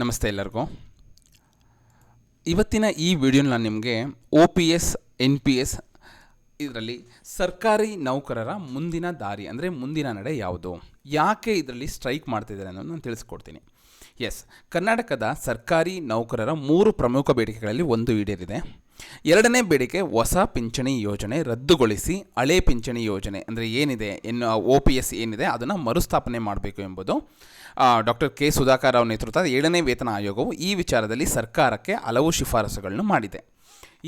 ನಮಸ್ತೆ ಎಲ್ಲರಿಗೂ. ಇವತ್ತಿನ ಈ ವಿಡಿಯೋನ ನಾನು ನಿಮಗೆ OPS NPS ಇದರಲ್ಲಿ ಸರ್ಕಾರಿ ನೌಕರರ ಮುಂದಿನ ದಾರಿ ಅಂದರೆ ಮುಂದಿನ ನಡೆ ಯಾವುದು, ಯಾಕೆ ಇದರಲ್ಲಿ ಸ್ಟ್ರೈಕ್ ಮಾಡ್ತಿದ್ದಾರೆ ಅನ್ನೋದು ನಾನು ತಿಳಿಸ್ಕೊಡ್ತೀನಿ. ಕರ್ನಾಟಕದ ಸರ್ಕಾರಿ ನೌಕರರ 3 ಪ್ರಮುಖ ಬೇಡಿಕೆಗಳಲ್ಲಿ ಒಂದು ಈಡೇರಿದೆ. ಎರಡನೇ ಬೇಡಿಕೆ ಹೊಸ ಪಿಂಚಣಿ ಯೋಜನೆ ರದ್ದುಗೊಳಿಸಿ ಹಳೆ ಪಿಂಚಣಿ ಯೋಜನೆ ಅಂದರೆ ಏನಿದೆ OPS ಏನಿದೆ ಅದನ್ನು ಮರುಸ್ಥಾಪನೆ ಮಾಡಬೇಕು ಎಂಬುದು. ಡಾಕ್ಟರ್ ಕೆ ಸುಧಾಕರ್ ರಾವ್ ನೇತೃತ್ವದ 7ನೇ ವೇತನ ಆಯೋಗವು ಈ ವಿಚಾರದಲ್ಲಿ ಸರ್ಕಾರಕ್ಕೆ ಹಲವು ಶಿಫಾರಸುಗಳನ್ನು ಮಾಡಿದೆ.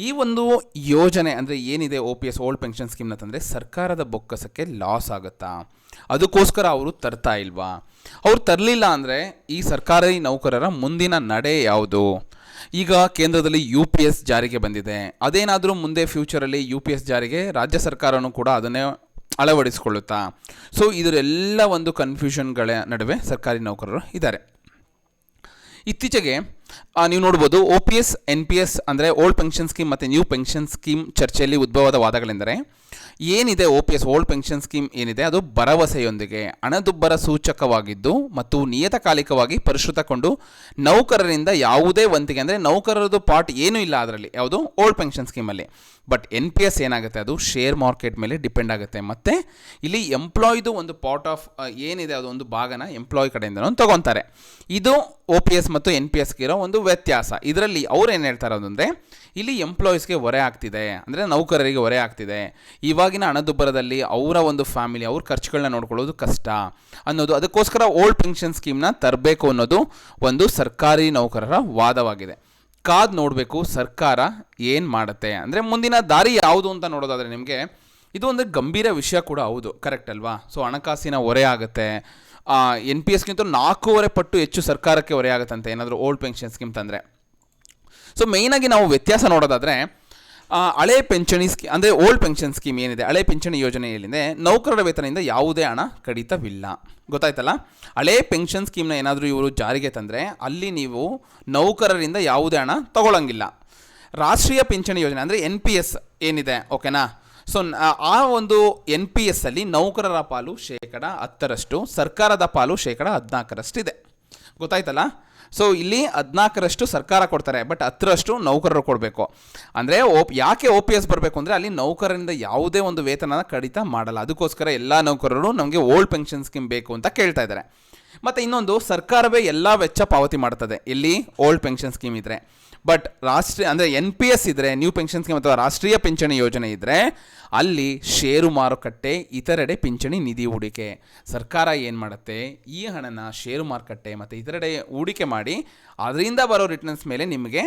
ಈ ಒಂದು ಯೋಜನೆ ಅಂದರೆ ಏನಿದೆ OPS ಓಲ್ಡ್ ಪೆನ್ಷನ್ ಸ್ಕೀಮ್ ಅಂತಂದರೆ ಸರ್ಕಾರದ ಬೊಕ್ಕಸಕ್ಕೆ ಲಾಸ್ ಆಗುತ್ತಾ, ಅದಕ್ಕೋಸ್ಕರ ಅವರು ತರ್ತಾ ಇಲ್ವಾ, ಅವ್ರು ತರಲಿಲ್ಲ ಅಂದರೆ ಈ ಸರ್ಕಾರಿ ನೌಕರರ ಮುಂದಿನ ನಡೆ ಯಾವುದು? ಈಗ ಕೇಂದ್ರದಲ್ಲಿ UPS ಜಾರಿಗೆ ಬಂದಿದೆ, ಅದೇನಾದರೂ ಮುಂದೆ ಫ್ಯೂಚರಲ್ಲಿ UPS ಜಾರಿಗೆ ರಾಜ್ಯ ಸರ್ಕಾರನೂ ಕೂಡ ಅದನ್ನೇ ಅಳವಡಿಸಿಕೊಳ್ಳುತ್ತಾ? ಸೊ ಇದರೆಲ್ಲ ಒಂದು ಕನ್ಫ್ಯೂಷನ್ಗಳ ನಡುವೆ ಸರ್ಕಾರಿ ನೌಕರರು ಇದ್ದಾರೆ. ಇತ್ತೀಚೆಗೆ ನೀವು ನೋಡ್ಬೋದು OPS NPS ಅಂದರೆ ಓಲ್ಡ್ ಪೆನ್ಷನ್ ಸ್ಕೀಮ್ ಮತ್ತು ನ್ಯೂ ಪೆನ್ಷನ್ ಸ್ಕೀಮ್ ಚರ್ಚೆಯಲ್ಲಿ ಉದ್ಭವವಾದ ವಾದಗಳೆಂದರೆ ಏನಿದೆ OPS ಓಲ್ಡ್ ಪೆನ್ಷನ್ ಸ್ಕೀಮ್ ಏನಿದೆ ಅದು ಭರವಸೆಯೊಂದಿಗೆ ಹಣದುಬ್ಬರ ಸೂಚಕವಾಗಿದ್ದು ಮತ್ತು ನಿಯತಕಾಲಿಕವಾಗಿ ಪರಿಷ್ಕೃತಗೊಂಡು ನೌಕರರಿಂದ ಯಾವುದೇ ವಂತಿಗೆ ಅಂದರೆ ನೌಕರರದು ಪಾರ್ಟ್ ಏನೂ ಇಲ್ಲ ಅದರಲ್ಲಿ ಯಾವುದು ಓಲ್ಡ್ ಪೆನ್ಷನ್ ಸ್ಕೀಮಲ್ಲಿ. ಬಟ್ NPS ಏನಾಗುತ್ತೆ ಅದು ಶೇರ್ ಮಾರ್ಕೆಟ್ ಮೇಲೆ ಡಿಪೆಂಡ್ ಆಗುತ್ತೆ. ಮತ್ತು ಇಲ್ಲಿ ಎಂಪ್ಲಾಯ್ದು ಒಂದು ಪಾರ್ಟ್ ಆಫ್ ಏನಿದೆ ಅದು ಒಂದು ಭಾಗನ ಎಂಪ್ಲಾಯ್ ಕಡೆಯಿಂದನೂ ತೊಗೊತಾರೆ. ಇದು OPS ಮತ್ತು NPSಗೆ ಇರೋ ಒಂದು ವ್ಯತ್ಯಾಸ. ಇದರಲ್ಲಿ ಅವ್ರು ಏನು ಹೇಳ್ತಾರೆ ಅಂದರೆ ಇಲ್ಲಿ ಎಂಪ್ಲಾಯೀಸ್ಗೆ ಹೊರೆ ಆಗ್ತಿದೆ ಅಂದರೆ ನೌಕರರಿಗೆ ಹೊರೆ ಆಗ್ತಿದೆ, ಇವಾಗಿನ ಹಣದುಬ್ಬರದಲ್ಲಿ ಅವರ ಒಂದು ಫ್ಯಾಮಿಲಿ ಅವ್ರ ಖರ್ಚುಗಳನ್ನ ನೋಡ್ಕೊಳ್ಳೋದು ಕಷ್ಟ ಅನ್ನೋದು, ಅದಕ್ಕೋಸ್ಕರ ಓಲ್ಡ್ ಪೆನ್ಷನ್ ಸ್ಕೀಮ್ನ ತರಬೇಕು ಅನ್ನೋದು ಒಂದು ಸರ್ಕಾರಿ ನೌಕರರ ವಾದವಾಗಿದೆ. ಕಾದು ನೋಡಬೇಕು ಸರ್ಕಾರ ಏನು ಮಾಡುತ್ತೆ ಅಂದರೆ ಮುಂದಿನ ದಾರಿ ಯಾವುದು ಅಂತ ನೋಡೋದಾದರೆ ನಿಮಗೆ ಇದು ಒಂದು ಗಂಭೀರ ವಿಷಯ ಕೂಡ ಹೌದು, ಕರೆಕ್ಟ್ ಅಲ್ವಾ? ಸೊ ಹಣಕಾಸಿನ ಹೊರೆ ಆಗುತ್ತೆ. NPSಗಿಂತ 4.5 ಪಟ್ಟು ಹೆಚ್ಚು ಸರ್ಕಾರಕ್ಕೆ ಹೊರೆ ಆಗುತ್ತಂತೆ ಏನಾದರೂ ಓಲ್ಡ್ ಪೆನ್ಷನ್ ಸ್ಕೀಮ್ ತಂದರೆ. ಸೊ ಮೇಯ್ನಾಗಿ ನಾವು ವ್ಯತ್ಯಾಸ ನೋಡೋದಾದರೆ ಹಳೆ ಪಿಂಚಣಿ ಸ್ಕೀಮ್ ಅಂದರೆ ಓಲ್ಡ್ ಪೆನ್ಷನ್ ಸ್ಕೀಮ್ ಏನಿದೆ, ಹಳೆ ಪಿಂಚಣಿ ಯೋಜನೆ ಏನಿದೆ, ನೌಕರರ ವೇತನದಿಂದ ಯಾವುದೇ ಹಣ ಕಡಿತವಿಲ್ಲ. ಗೊತ್ತಾಯ್ತಲ್ಲ? ಹಳೆ ಪೆನ್ಷನ್ ಸ್ಕೀಮ್ನ ಏನಾದರೂ ಇವರು ಜಾರಿಗೆ ತಂದರೆ ಅಲ್ಲಿ ನೀವು ನೌಕರರಿಂದ ಯಾವುದೇ ಹಣ ತಗೊಳ್ಳಂಗಿಲ್ಲ. ರಾಷ್ಟ್ರೀಯ ಪಿಂಚಣಿ ಯೋಜನೆ ಅಂದರೆ NPS ಏನಿದೆ, ಓಕೆನಾ? ಸೊ ಆ ಒಂದು NPS ಅಲ್ಲಿ ನೌಕರರ ಪಾಲು 10%, ಸರ್ಕಾರದ ಪಾಲು 14% ಇದೆ. ಗೊತ್ತಾಯ್ತಲ್ಲ? ಸೊ ಇಲ್ಲಿ 14% ಸರ್ಕಾರ ಕೊಡ್ತಾರೆ, ಬಟ್ 10% ನೌಕರರು ಕೊಡಬೇಕು. ಅಂದರೆ ಯಾಕೆ OPS ಬರಬೇಕು ಅಂದರೆ ಅಲ್ಲಿ ನೌಕರರಿಂದ ಯಾವುದೇ ಒಂದು ವೇತನ ಕಡಿತ ಮಾಡಲ್ಲ. ಅದಕ್ಕೋಸ್ಕರ ಎಲ್ಲ ನೌಕರರು ನಮಗೆ ಓಲ್ಡ್ ಪೆನ್ಷನ್ ಸ್ಕೀಮ್ ಬೇಕು ಅಂತ ಕೇಳ್ತಾ ಇದ್ದಾರೆ. ಮತ್ತು ಇನ್ನೊಂದು, ಸರ್ಕಾರವೇ ಎಲ್ಲ ವೆಚ್ಚ ಪಾವತಿ ಮಾಡ್ತದೆ ಇಲ್ಲಿ ಓಲ್ಡ್ ಪೆನ್ಷನ್ ಸ್ಕೀಮ್ ಇದ್ದರೆ. ಬಟ್ ರಾಷ್ಟ್ರೀಯ ಅಂದರೆ NPS ಇದ್ದರೆ, ನ್ಯೂ ಪೆನ್ಷನ್ ಸ್ಕೀಮ್ ಅಥವಾ ರಾಷ್ಟ್ರೀಯ ಪಿಂಚಣಿ ಯೋಜನೆ ಇದ್ದರೆ ಅಲ್ಲಿ ಷೇರು ಮಾರುಕಟ್ಟೆ ಇತರೆಡೆ ಪಿಂಚಣಿ ನಿಧಿ ಹೂಡಿಕೆ. ಸರ್ಕಾರ ಏನು ಮಾಡುತ್ತೆ, ಈ ಹಣನ ಷೇರು ಮಾರುಕಟ್ಟೆ ಮತ್ತು ಇತರೆಡೆ ಹೂಡಿಕೆ ಮಾಡಿ ಅದರಿಂದ ಬರೋ ರಿಟರ್ನ್ಸ್ ಮೇಲೆ ನಿಮಗೆ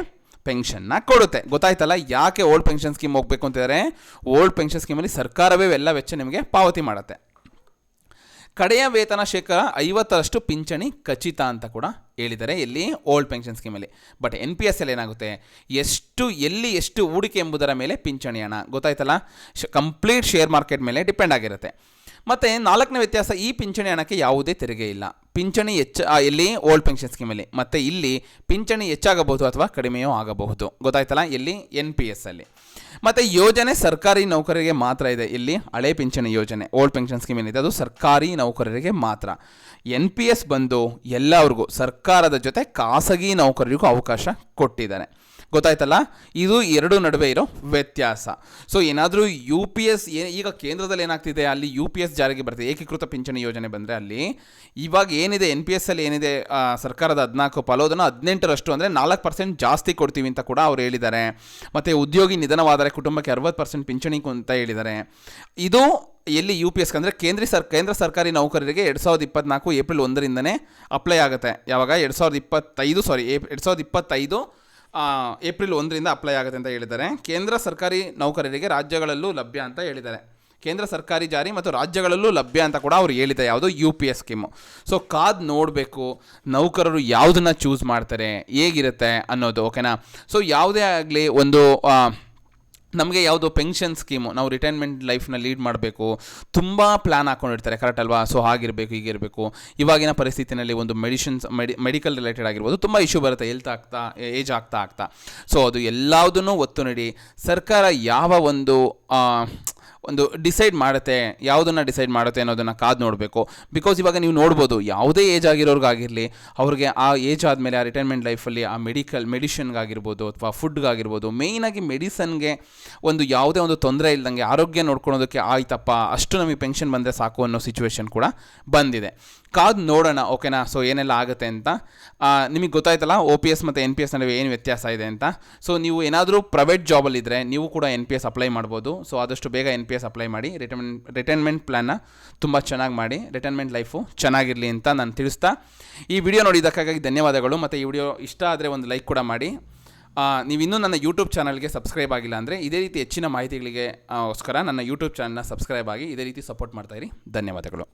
ಪೆನ್ಷನ್ನ ಕೊಡುತ್ತೆ. ಗೊತ್ತಾಯ್ತಲ್ಲ ಯಾಕೆ ಓಲ್ಡ್ ಪೆನ್ಷನ್ ಸ್ಕೀಮ್ ಹೋಗಬೇಕು ಅಂತಿದ್ದಾರೆ? ಓಲ್ಡ್ ಪೆನ್ಷನ್ ಸ್ಕೀಮಲ್ಲಿ ಸರ್ಕಾರವೇ ಎಲ್ಲ ವೆಚ್ಚ ನಿಮಗೆ ಪಾವತಿ ಮಾಡುತ್ತೆ. ಕಡೆಯ ವೇತನ 50% ಪಿಂಚಣಿ ಖಚಿತ ಅಂತ ಕೂಡ ಹೇಳಿದ್ದಾರೆ ಇಲ್ಲಿ ಓಲ್ಡ್ ಪೆನ್ಷನ್ ಸ್ಕೀಮಲ್ಲಿ. ಬಟ್ NPS ಅಲ್ಲಿ ಏನಾಗುತ್ತೆ, ಎಷ್ಟು ಹೂಡಿಕೆ ಎಂಬುದರ ಮೇಲೆ ಪಿಂಚಣಿ ಹಣ. ಗೊತ್ತಾಯ್ತಲ್ಲ? ಕಂಪ್ಲೀಟ್ ಶೇರ್ ಮಾರ್ಕೆಟ್ ಮೇಲೆ ಡಿಪೆಂಡ್ ಆಗಿರುತ್ತೆ. ಮತ್ತು 4ನೇ ವ್ಯತ್ಯಾಸ, ಈ ಪಿಂಚಣಿ ಹಣಕ್ಕೆ ಯಾವುದೇ ತೆರಿಗೆ ಇಲ್ಲ. ಪಿಂಚಣಿ ಎಲ್ಲಿ ಓಲ್ಡ್ ಪೆನ್ಷನ್ ಸ್ಕೀಮಲ್ಲಿ, ಮತ್ತು ಇಲ್ಲಿ ಪಿಂಚಣಿ ಹೆಚ್ಚಾಗಬಹುದು ಅಥವಾ ಕಡಿಮೆಯೂ ಆಗಬಹುದು. ಗೊತ್ತಾಯ್ತಲ್ಲ? ಇಲ್ಲಿ NPS ಅಲ್ಲಿ. ಮತ್ತು ಯೋಜನೆ ಸರ್ಕಾರಿ ನೌಕರರಿಗೆ ಮಾತ್ರ ಇದೆ. ಇಲ್ಲಿ ಹಳೆ ಪಿಂಚಣಿ ಯೋಜನೆ ಓಲ್ಡ್ ಪೆನ್ಷನ್ ಸ್ಕೀಮ್ ಏನಿದೆ ಅದು ಸರ್ಕಾರಿ ನೌಕರರಿಗೆ ಮಾತ್ರ. NPS ಬಂದು ಎಲ್ಲರಿಗೂ ಸರ್ಕಾರದ ಜೊತೆ ಖಾಸಗಿ ನೌಕರರಿಗೂ ಅವಕಾಶ ಕೊಟ್ಟಿದ್ದಾರೆ. ಗೊತ್ತಾಯ್ತಲ್ಲ? ಇದು ಎರಡು ನಡುವೆ ಇರೋ ವ್ಯತ್ಯಾಸ. ಸೊ ಏನಾದರೂ UPS ಈಗ ಕೇಂದ್ರದಲ್ಲಿ ಏನಾಗ್ತಿದೆ, ಅಲ್ಲಿ UPS ಜಾರಿಗೆ ಬರ್ತದೆ, ಏಕೀಕೃತ ಪಿಂಚಣಿ ಯೋಜನೆ ಬಂದರೆ ಅಲ್ಲಿ ಇವಾಗ ಏನಿದೆ NPS ಅಲ್ಲಿ ಏನಿದೆ ಸರ್ಕಾರದ 14 ಪಾಲು ಅದನ್ನು 18% ಅಂದರೆ 4% ಜಾಸ್ತಿ ಕೊಡ್ತೀವಿ ಅಂತ ಕೂಡ ಅವ್ರು ಹೇಳಿದ್ದಾರೆ. ಮತ್ತು ಉದ್ಯೋಗಿ ನಿಧನವಾದರೆ ಕುಟುಂಬಕ್ಕೆ 60% ಪಿಂಚಣಿ ಅಂತ ಹೇಳಿದ್ದಾರೆ. ಇದು ಎಲ್ಲಿ UPS ಅಂದರೆ ಕೇಂದ್ರ ಸರ್ಕಾರಿ ನೌಕರರಿಗೆ 2024 ಏಪ್ರಿಲ್ 1ರಿಂದನೇ ಅಪ್ಲೈ ಆಗುತ್ತೆ. ಯಾವಾಗ 2025 ಏಪ್ರಿಲ್ 1ರಿಂದ ಅಪ್ಲೈ ಆಗುತ್ತೆ ಅಂತ ಹೇಳಿದ್ದಾರೆ. ಕೇಂದ್ರ ಸರ್ಕಾರಿ ನೌಕರರಿಗೆ ರಾಜ್ಯಗಳಲ್ಲೂ ಲಭ್ಯ ಅಂತ ಹೇಳಿದ್ದಾರೆ. ಕೇಂದ್ರ ಸರ್ಕಾರಿ ಜಾರಿ ಮತ್ತು ರಾಜ್ಯಗಳಲ್ಲೂ ಲಭ್ಯ ಅಂತ ಕೂಡ ಅವ್ರು ಹೇಳಿದ್ದಾರೆ ಯಾವುದು UPS ಸ್ಕೀಮು. ಸೊ ಕಾದು ನೋಡಬೇಕು ನೌಕರರು ಯಾವುದನ್ನು ಚೂಸ್ ಮಾಡ್ತಾರೆ, ಹೇಗಿರುತ್ತೆ ಅನ್ನೋದು, ಓಕೆನಾ? ಸೊ ಯಾವುದೇ ಆಗಲಿ ಒಂದು ನಮಗೆ ಯಾವುದೋ ಪೆನ್ಷನ್ ಸ್ಕೀಮು, ನಾವು ರಿಟೈರ್ಮೆಂಟ್ ಲೈಫ್ನ ಲೀಡ್ ಮಾಡಬೇಕು, ತುಂಬ ಪ್ಲ್ಯಾನ್ ಹಾಕ್ಕೊಂಡಿರ್ತಾರೆ, ಕರೆಕ್ಟ್ ಅಲ್ವಾ? ಸೊ ಹಾಗಿರಬೇಕು ಹೀಗಿರಬೇಕು. ಇವಾಗಿನ ಪರಿಸ್ಥಿತಿನಲ್ಲಿ ಒಂದು ಮೆಡಿಕಲ್ ರಿಲೇಟೆಡ್ ಆಗಿರ್ಬೋದು ತುಂಬ ಇಶ್ಯೂ ಬರುತ್ತೆ, ಏಜ್ ಆಗ್ತಾ. ಸೊ ಅದು ಎಲ್ಲದನ್ನೂ ಒತ್ತು ನೀಡಿ ಸರ್ಕಾರ ಯಾವ ಒಂದು ಒಂದು ಡಿಸೈಡ್ ಮಾಡುತ್ತೆ, ಯಾವುದನ್ನು ಡಿಸೈಡ್ ಮಾಡುತ್ತೆ ಅನ್ನೋದನ್ನು ಕಾದು ನೋಡಬೇಕು. ಬಿಕಾಸ್ ಇವಾಗ ನೀವು ನೋಡ್ಬೋದು, ಯಾವುದೇ ಏಜ್ ಆಗಿರೋರ್ಗಾಗಿರಲಿ, ಅವ್ರಿಗೆ ಆ ಏಜ್ ಆದಮೇಲೆ ಆ ರಿಟೈರ್ಮೆಂಟ್ ಲೈಫಲ್ಲಿ ಆ ಮೆಡಿಷನ್ಗಾಗಿರ್ಬೋದು ಅಥವಾ ಫುಡ್ಗಾಗಿರ್ಬೋದು, ಮೇಯ್ನಾಗಿ ಮೆಡಿಸನ್ಗೆ ಒಂದು ಯಾವುದೇ ಒಂದು ತೊಂದರೆ ಇಲ್ದಂಗೆ ಆರೋಗ್ಯ ನೋಡ್ಕೊಳೋದಕ್ಕೆ ಆಯ್ತಪ್ಪ, ಅಷ್ಟು ನಮಗೆ ಪೆನ್ಷನ್ ಬಂದರೆ ಸಾಕು ಅನ್ನೋ ಸಿಚುವೇಶನ್ ಕೂಡ ಬಂದಿದೆ. ಕಾದು ನೋಡೋಣ, ಓಕೆನಾ. ಸೊ ಏನೆಲ್ಲ ಆಗುತ್ತೆ ಅಂತ ನಿಮಗೆ ಗೊತ್ತಾಯ್ತಲ್ಲ, OPS ಮತ್ತು NPS ನಡುವೆ ಏನು ವ್ಯತ್ಯಾಸ ಇದೆ ಅಂತ. ಸೊ ನೀವು ಏನಾದರೂ ಪ್ರೈವೇಟ್ ಜಾಬಲ್ಲಿದ್ದರೆ ನೀವು ಕೂಡ NPS ಅಪ್ಲೈ ಮಾಡ್ಬೋದು. ಸೊ ಆದಷ್ಟು ಬೇಗ NPS ಅಪ್ಲೈ ಮಾಡಿ, ರಿಟೈರ್ಮೆಂಟ್ ಪ್ಲ್ಯಾನ್ನ ತುಂಬ ಚೆನ್ನಾಗಿ ಮಾಡಿ, ರಿಟೈರ್ಮೆಂಟ್ ಲೈಫು ಚೆನ್ನಾಗಿರಲಿ ಅಂತ ನಾನು ತಿಳಿಸ್ತಾ, ಈ ವಿಡಿಯೋ ನೋಡಿದ್ದಕ್ಕಾಗಿ ಧನ್ಯವಾದಗಳು. ಮತ್ತು ಈ ವಿಡಿಯೋ ಇಷ್ಟ ಆದರೆ ಒಂದು ಲೈಕ್ ಕೂಡ ಮಾಡಿ. ನೀವು ಇನ್ನೂ ನನ್ನ ಯೂಟ್ಯೂಬ್ ಚಾನಲ್ಗೆ ಸಬ್ಸ್ಕ್ರೈಬ್ ಆಗಿಲ್ಲ ಅಂದರೆ ಇದೇ ರೀತಿ ಹೆಚ್ಚಿನ ಮಾಹಿತಿಗಳಿಗೆ ಗೋಸ್ಕರ ನನ್ನ ಯೂಟ್ಯೂಬ್ ಚಾನಲ್ನ ಸಬ್ಸ್ಕ್ರೈಬ್ ಆಗಿ ಇದೇ ರೀತಿ ಸಪೋರ್ಟ್ ಮಾಡ್ತಾಯಿರಿ. ಧನ್ಯವಾದಗಳು.